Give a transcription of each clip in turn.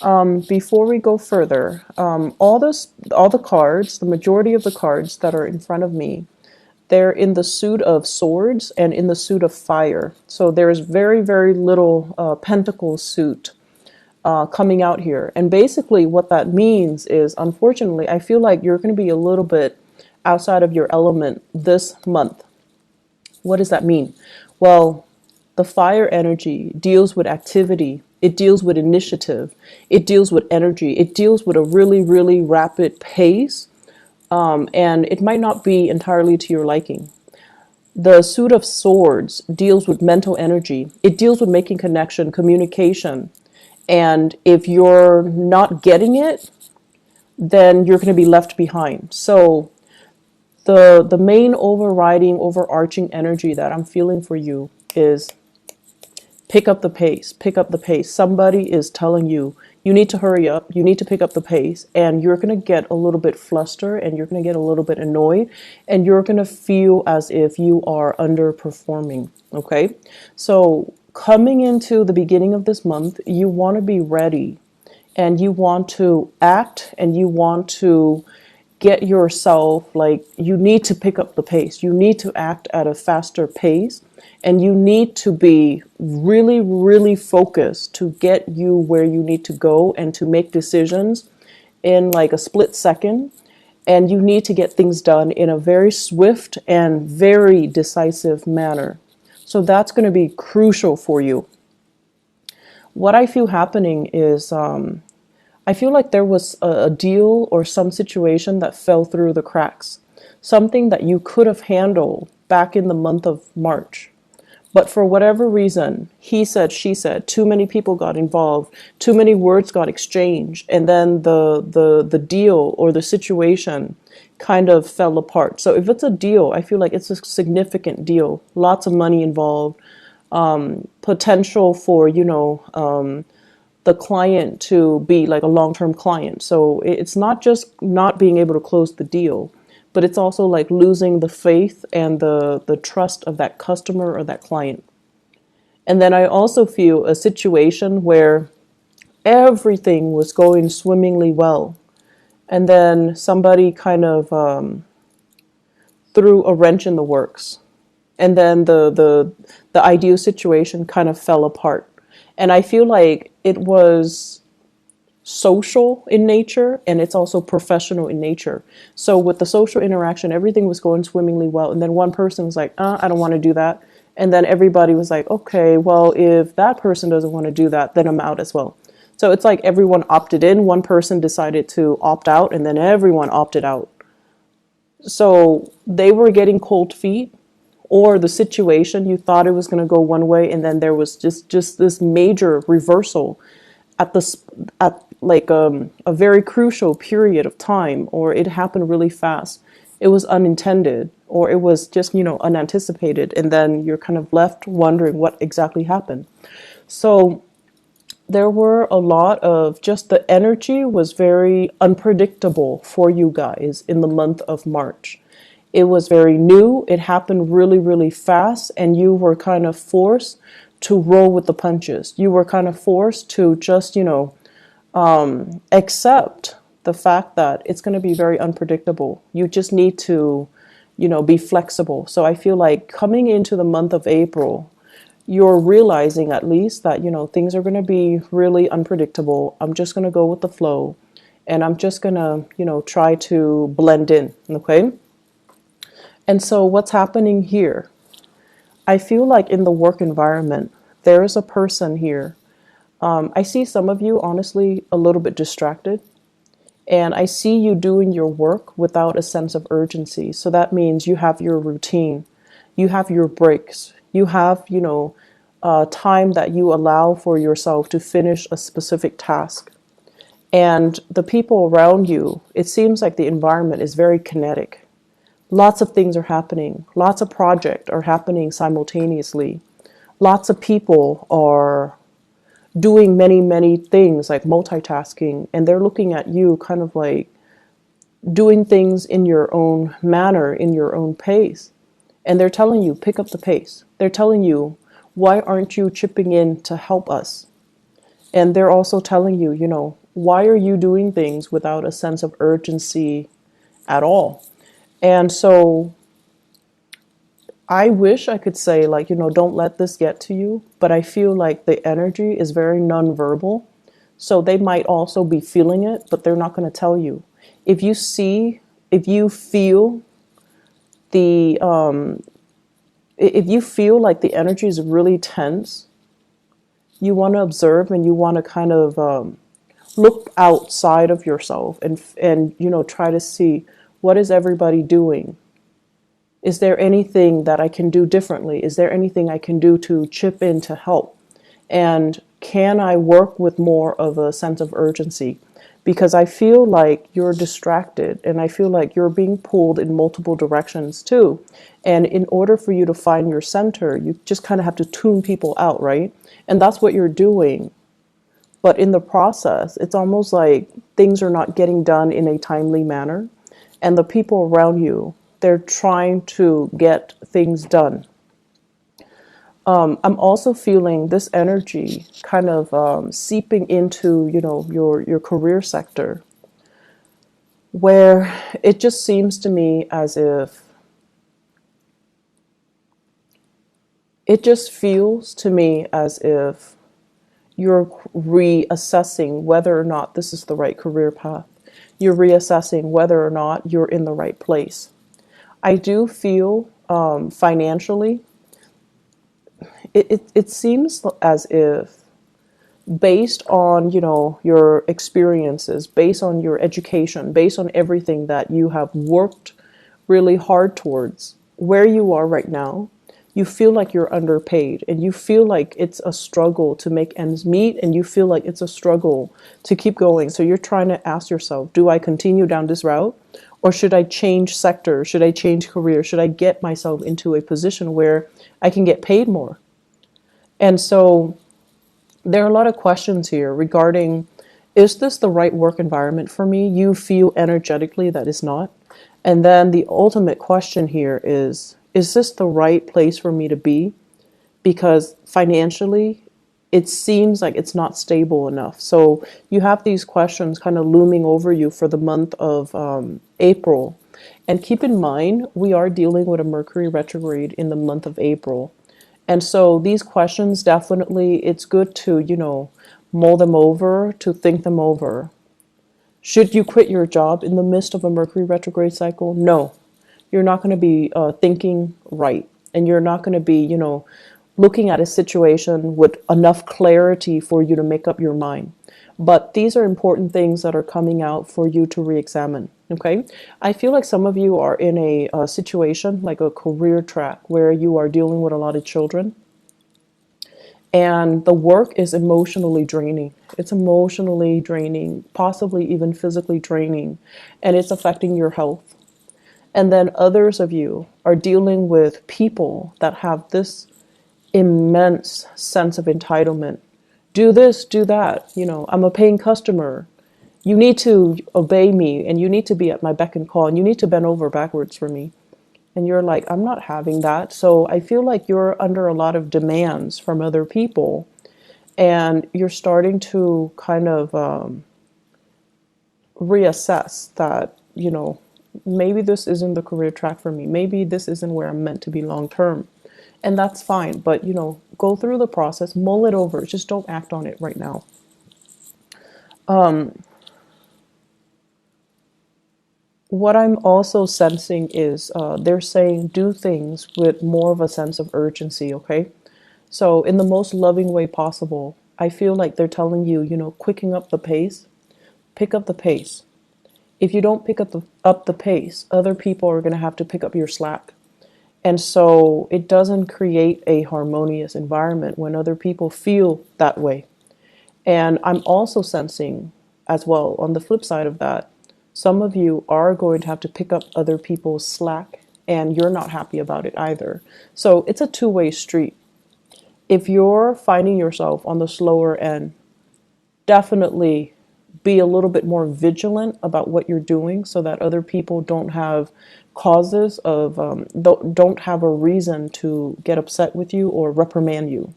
Before we go further, all the cards, the majority of the cards that are in front of me, they're in the suit of swords and in the suit of fire. So there's very, very little pentacle suit coming out here. And basically what that means is, unfortunately, I feel like you're going to be a little bit outside of your element this month. What does that mean? Well, the fire energy deals with activity. It deals with initiative. It deals with energy. It deals with a really, really rapid pace. And it might not be entirely to your liking. The suit of swords deals with mental energy. It deals with making connection, communication. And if you're not getting it, then you're going to be left behind. So the main overriding, overarching energy that I'm feeling for you is pick up the pace, pick up the pace. Somebody is telling you, you need to hurry up, you need to pick up the pace, and you're going to get a little bit flustered and you're going to get a little bit annoyed and you're going to feel as if you are underperforming. Okay. So coming into the beginning of this month, you want to be ready and you want to act and you want to get yourself, like, you need to pick up the pace. You need to act at a faster pace and you need to be really, really focused to get you where you need to go and to make decisions in like a split second. And you need to get things done in a very swift and very decisive manner. So that's going to be crucial for you. What I feel happening is, I feel like there was a deal or some situation that fell through the cracks. Something that you could have handled back in the month of March. But for whatever reason, he said, she said, too many people got involved, too many words got exchanged, and then the deal or the situation kind of fell apart. So if it's a deal, I feel like it's a significant deal. Lots of money involved, potential for, the client to be like a long-term client. So it's not just not being able to close the deal, but it's also like losing the faith and the trust of that customer or that client. And then I also feel a situation where everything was going swimmingly well. And then somebody kind of threw a wrench in the works. And then the ideal situation kind of fell apart. And I feel like it was social in nature and it's also professional in nature. So with the social interaction, everything was going swimmingly well. And then one person was like, I don't want to do that. And then everybody was like, okay, well, if that person doesn't want to do that, then I'm out as well. So it's like everyone opted in. One person decided to opt out and then everyone opted out. So they were getting cold feet, or the situation, you thought it was going to go one way and then there was just this major reversal at a very crucial period of time, or it happened really fast. It was unintended, or it was just, unanticipated, and then you're kind of left wondering what exactly happened. So there were a lot of, just the energy was very unpredictable for you guys in the month of March. It was very new. It happened really, really fast. And you were kind of forced to roll with the punches. You were kind of forced to just, accept the fact that it's going to be very unpredictable. You just need to, be flexible. So I feel like coming into the month of April, you're realizing at least that, things are going to be really unpredictable. I'm just going to go with the flow and I'm just going to, try to blend in. Okay. And so what's happening here? I feel like in the work environment, there is a person here. I see some of you, honestly, a little bit distracted. And I see you doing your work without a sense of urgency. So that means you have your routine. You have your breaks. You have, time that you allow for yourself to finish a specific task. And the people around you, it seems like the environment is very kinetic. Lots of things are happening. Lots of projects are happening simultaneously. Lots of people are doing many, many things, like multitasking, and they're looking at you kind of like doing things in your own manner, in your own pace. And they're telling you, pick up the pace. They're telling you, why aren't you chipping in to help us? And they're also telling you, why are you doing things without a sense of urgency at all? And so I wish I could say, like, don't let this get to you, but I feel like the energy is very nonverbal. So they might also be feeling it, but they're not going to tell you. If you see, if you feel the, if you feel like the energy is really tense, you want to observe and you want to kind of look outside of yourself and try to see, what is everybody doing? Is there anything that I can do differently? Is there anything I can do to chip in to help? And can I work with more of a sense of urgency? Because I feel like you're distracted and I feel like you're being pulled in multiple directions too. And in order for you to find your center, you just kind of have to tune people out, right? And that's what you're doing. But in the process, it's almost like things are not getting done in a timely manner. And the people around you, they're trying to get things done. I'm also feeling this energy kind of seeping into, your career sector, where it just seems to me as if it just feels to me as if you're reassessing whether or not this is the right career path. You're reassessing whether or not you're in the right place. I do feel financially, it seems as if based on, your experiences, based on your education, based on everything that you have worked really hard towards, where you are right now, you feel like you're underpaid and you feel like it's a struggle to make ends meet and you feel like it's a struggle to keep going. So you're trying to ask yourself, do I continue down this route or should I change sector? Should I change career? Should I get myself into a position where I can get paid more? And so there are a lot of questions here regarding, is this the right work environment for me? You feel energetically that it's not. And then the ultimate question here is this the right place for me to be? Because financially, it seems like it's not stable enough. So you have these questions kind of looming over you for the month of April. And keep in mind, we are dealing with a Mercury retrograde in the month of April. And so these questions, definitely, it's good to, mull them over, to think them over. Should you quit your job in the midst of a Mercury retrograde cycle? No, you're not going to be thinking right. And you're not going to be, looking at a situation with enough clarity for you to make up your mind. But these are important things that are coming out for you to re-examine. Okay, I feel like some of you are in a situation like a career track where you are dealing with a lot of children and the work is emotionally draining. It's emotionally draining, possibly even physically draining, and it's affecting your health. And then others of you are dealing with people that have this immense sense of entitlement. Do this, do that. I'm a paying customer. You need to obey me and you need to be at my beck and call and you need to bend over backwards for me. And you're like, I'm not having that. So I feel like you're under a lot of demands from other people and you're starting to kind of reassess that, maybe this isn't the career track for me. Maybe this isn't where I'm meant to be long term. And that's fine. But, go through the process, mull it over. Just don't act on it right now. What I'm also sensing is they're saying do things with more of a sense of urgency, okay? So in the most loving way possible, I feel like they're telling you, quicken up the pace, pick up the pace. If you don't pick up the pace, other people are going to have to pick up your slack. And so it doesn't create a harmonious environment when other people feel that way. And I'm also sensing as well, on the flip side of that, some of you are going to have to pick up other people's slack and you're not happy about it either. So it's a two-way street. If you're finding yourself on the slower end, definitely be a little bit more vigilant about what you're doing so that other people don't have causes of, don't have a reason to get upset with you or reprimand you.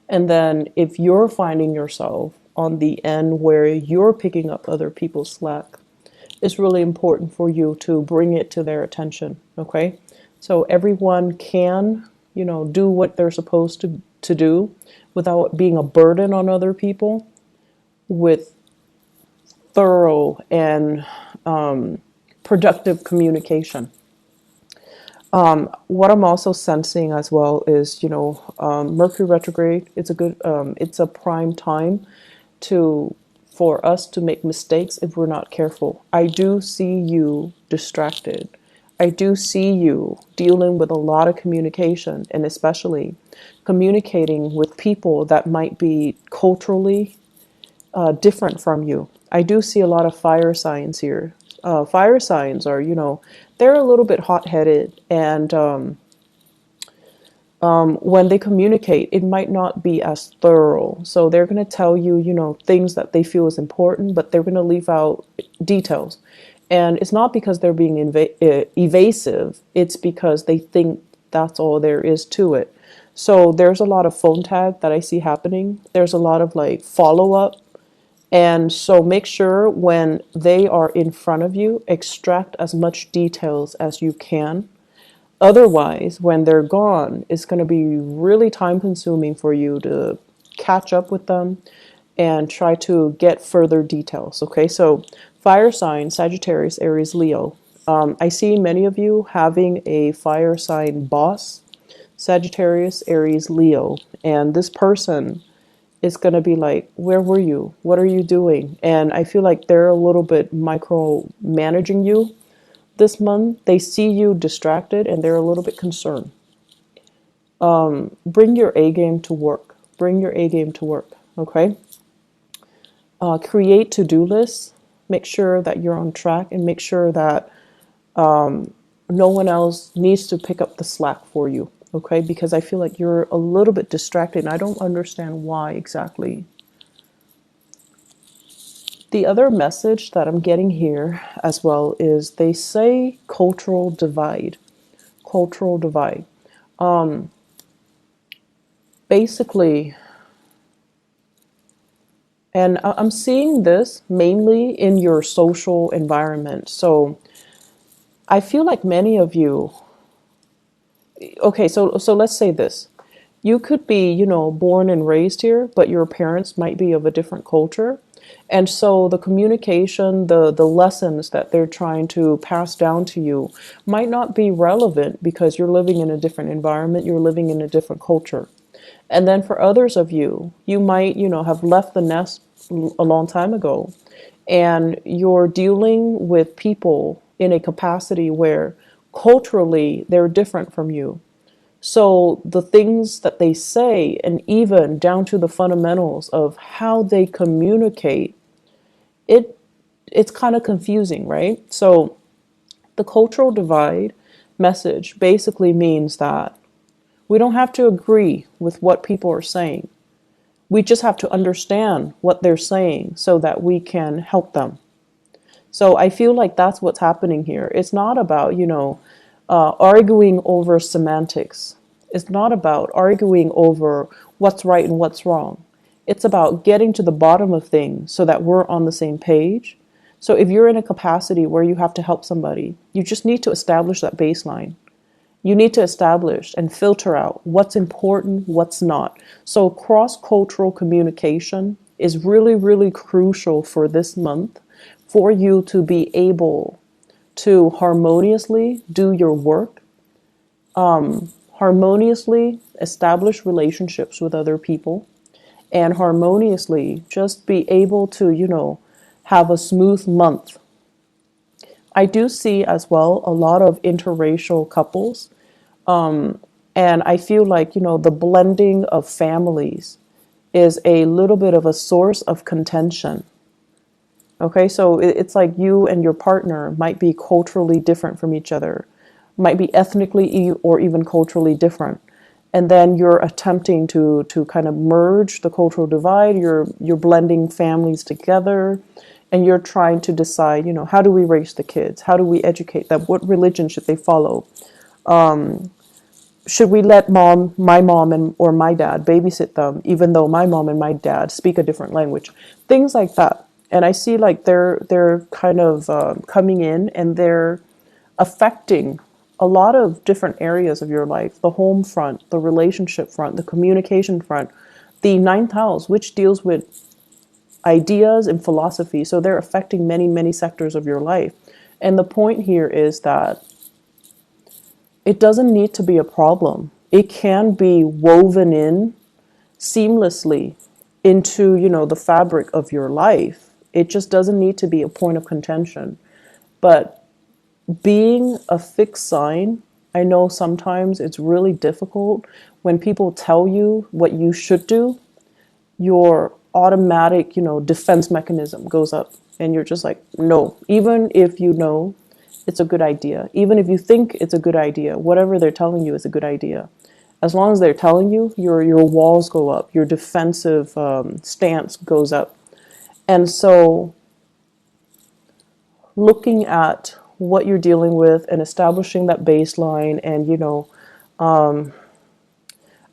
And then if you're finding yourself on the end where you're picking up other people's slack, it's really important for you to bring it to their attention, okay? So everyone can, do what they're supposed to do without being a burden on other people, with thorough and productive communication. What I'm also sensing as well is, Mercury retrograde. It's a prime time to for us to make mistakes if we're not careful. I do see you distracted. I do see you dealing with a lot of communication, and especially communicating with people that might be culturally different from you. I do see a lot of fire signs here. Fire signs are, they're a little bit hot-headed, and when they communicate, it might not be as thorough. So they're going to tell you, things that they feel is important, but they're going to leave out details. And it's not because they're being evasive. It's because they think that's all there is to it. So there's a lot of phone tag that I see happening. There's a lot of like follow-up. And so make sure when they are in front of you, extract as much details as you can. Otherwise, when they're gone, it's going to be really time consuming for you to catch up with them and try to get further details. Okay, so fire sign, Sagittarius, Aries, Leo. I see many of you having a fire sign boss, Sagittarius, Aries, Leo, and this person is going to be like, where were you? What are you doing? And I feel like they're a little bit micromanaging you this month. They see you distracted and they're a little bit concerned. Bring your A game to work. Bring your A game to work, okay? Create to-do lists. Make sure that you're on track and make sure that no one else needs to pick up the slack for you, okay? Because I feel like you're a little bit distracted and I don't understand why exactly. The other message that I'm getting here as well is they say cultural divide. Cultural divide. Basically, and I'm seeing this mainly in your social environment. So I feel like many of you, okay, so let's say this. You could be, born and raised here, but your parents might be of a different culture. And so the communication, the lessons that they're trying to pass down to you might not be relevant because you're living in a different environment, you're living in a different culture. And then for others of you, you might, have left the nest a long time ago, and you're dealing with people in a capacity where culturally they're different from you. So the things that they say, and even down to the fundamentals of how they communicate, it's kind of confusing, right? So the cultural divide message basically means that we don't have to agree with what people are saying. We just have to understand what they're saying so that we can help them. So I feel like that's what's happening here. It's not about, arguing over semantics. It's not about arguing over what's right and what's wrong. It's about getting to the bottom of things so that we're on the same page. So if you're in a capacity where you have to help somebody, you just need to establish that baseline. You need to establish and filter out what's important, what's not. So cross-cultural communication is really, really crucial for this month for you to be able to harmoniously do your work, harmoniously establish relationships with other people, and harmoniously just be able to, have a smooth month. I do see as well a lot of interracial couples. And I feel like, the blending of families is a little bit of a source of contention. Okay, so it's like you and your partner might be culturally different from each other, might be ethnically or even culturally different. And then you're attempting to kind of merge the cultural divide, you're blending families together, and you're trying to decide, how do we raise the kids? How do we educate them? What religion should they follow? should we let my mom and or my dad babysit them, even though my mom and my dad speak a different language? Things like that. And I see like they're kind of coming in and they're affecting a lot of different areas of your life: the home front, the relationship front, the communication front, the ninth house, which deals with ideas and philosophy. So they're affecting many, many sectors of your life. And the point here is that it doesn't need to be a problem. It can be woven in seamlessly into, the fabric of your life. It just doesn't need to be a point of contention. But being a fixed sign, I know sometimes it's really difficult when people tell you what you should do. Your automatic, defense mechanism goes up and you're just like, no, even if you know it's a good idea, even if you think it's a good idea, whatever they're telling you is a good idea. As long as they're telling you, your walls go up, your defensive stance goes up. And so looking at what you're dealing with and establishing that baseline and,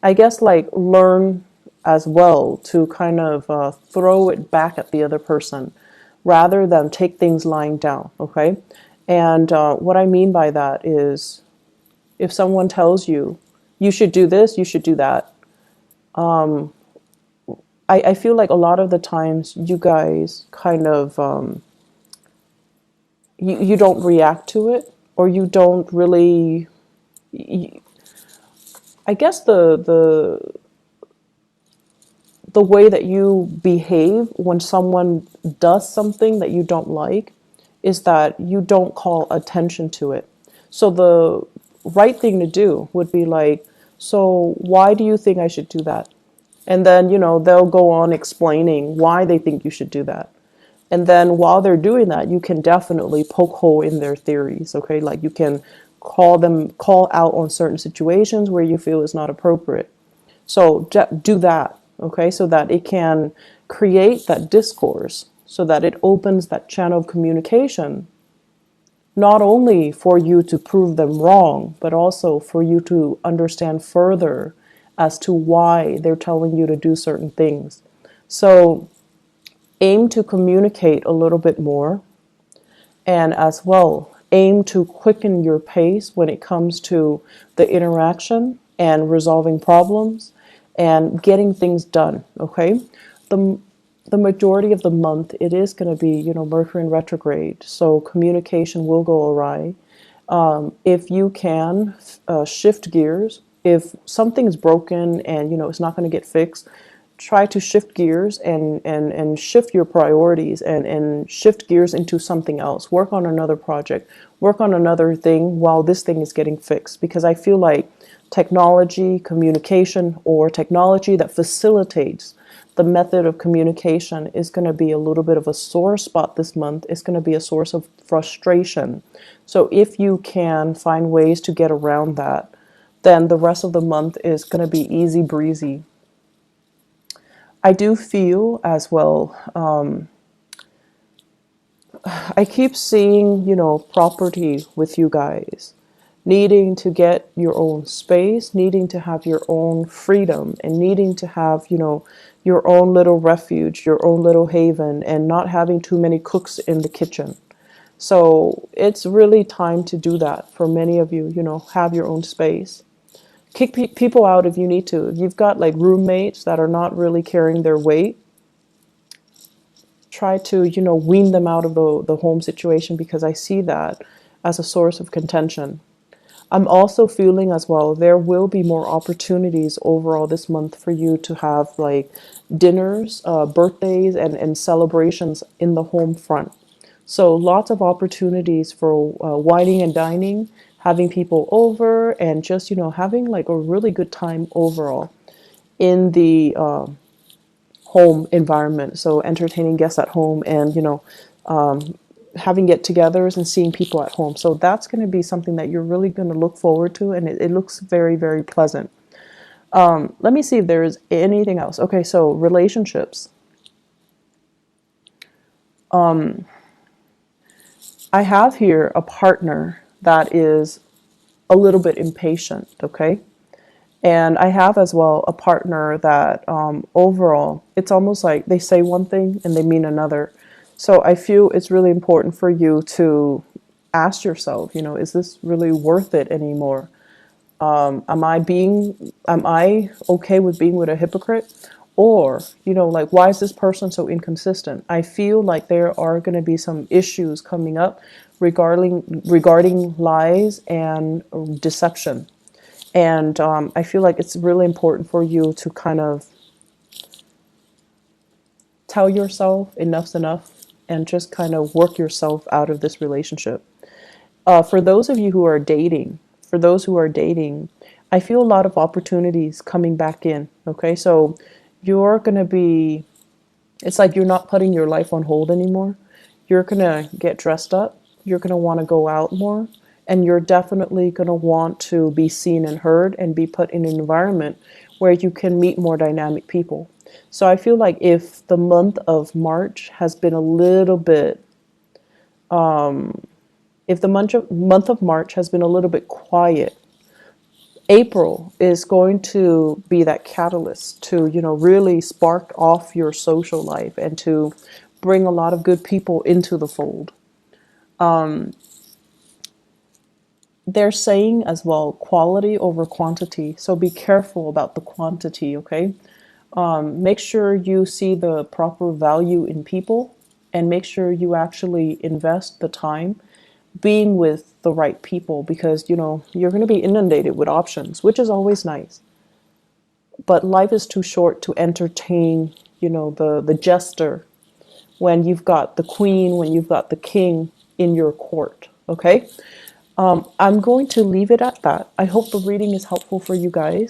I guess like learn as well to kind of throw it back at the other person rather than take things lying down, okay? And what I mean by that is if someone tells you, you should do this, you should do that, I feel like a lot of the times you guys kind of, you don't react to it, or you don't really, I guess the way that you behave when someone does something that you don't like is that you don't call attention to it. So the right thing to do would be like, so why do you think I should do that? And then, they'll go on explaining why they think you should do that. And then while they're doing that, you can definitely poke hole in their theories, okay? Like you can call out on certain situations where you feel is not appropriate. So do that, okay? So that it can create that discourse, so that it opens that channel of communication, not only for you to prove them wrong, but also for you to understand further as to why they're telling you to do certain things. So aim to communicate a little bit more, and as well aim to quicken your pace when it comes to the interaction and resolving problems and getting things done, okay? The majority of the month it is going to be, Mercury in retrograde, so communication will go awry. If you can shift gears, if something's broken and it's not going to get fixed, try to shift gears and shift your priorities and shift gears into something else. Work on another project, work on another thing while this thing is getting fixed. Because I feel like technology, communication, or technology that facilitates the method of communication is going to be a little bit of a sore spot this month. It's going to be a source of frustration. So if you can find ways to get around that, then the rest of the month is going to be easy breezy. I do feel as well, I keep seeing, property with you guys, needing to get your own space, needing to have your own freedom, and needing to have, your own little refuge, your own little haven, and not having too many cooks in the kitchen. So it's really time to do that for many of you, have your own space. Kick people out if you need to. If you've got like roommates that are not really carrying their weight, try to, wean them out of the home situation, because I see that as a source of contention. I'm also feeling as well, there will be more opportunities overall this month for you to have like dinners, birthdays, and celebrations in the home front. So lots of opportunities for wining and dining, having people over, and just, having like a really good time overall in the home environment. So entertaining guests at home and, having get-togethers and seeing people at home. So that's going to be something that you're really going to look forward to, and it looks very, very pleasant. Let me see if there is anything else. Okay, so relationships. I have here a partner that is a little bit impatient, okay? And I have as well a partner that overall, it's almost like they say one thing and they mean another. So I feel it's really important for you to ask yourself, is this really worth it anymore? Am I okay with being with a hypocrite? Or, like, why is this person so inconsistent? I feel like there are going to be some issues coming up regarding lies and deception. And I feel like it's really important for you to kind of tell yourself enough's enough and just kind of work yourself out of this relationship. For those of you who are dating, for those who are dating, I feel a lot of opportunities coming back in. Okay, so you're going to be, it's like you're not putting your life on hold anymore. You're going to get dressed up. You're going to want to go out more. And you're definitely going to want to be seen and heard and be put in an environment where you can meet more dynamic people. So I feel like if the month of March has been a little bit, if the month of March has been a little bit quiet, April is going to be that catalyst to, really spark off your social life and to bring a lot of good people into the fold. They're saying as well, quality over quantity. So be careful about the quantity, okay? Make sure you see the proper value in people and make sure you actually invest the time being with the right people because, you're going to be inundated with options, which is always nice. But life is too short to entertain, the jester when you've got the queen, when you've got the king in your court, okay? I'm going to leave it at that. I hope the reading is helpful for you guys.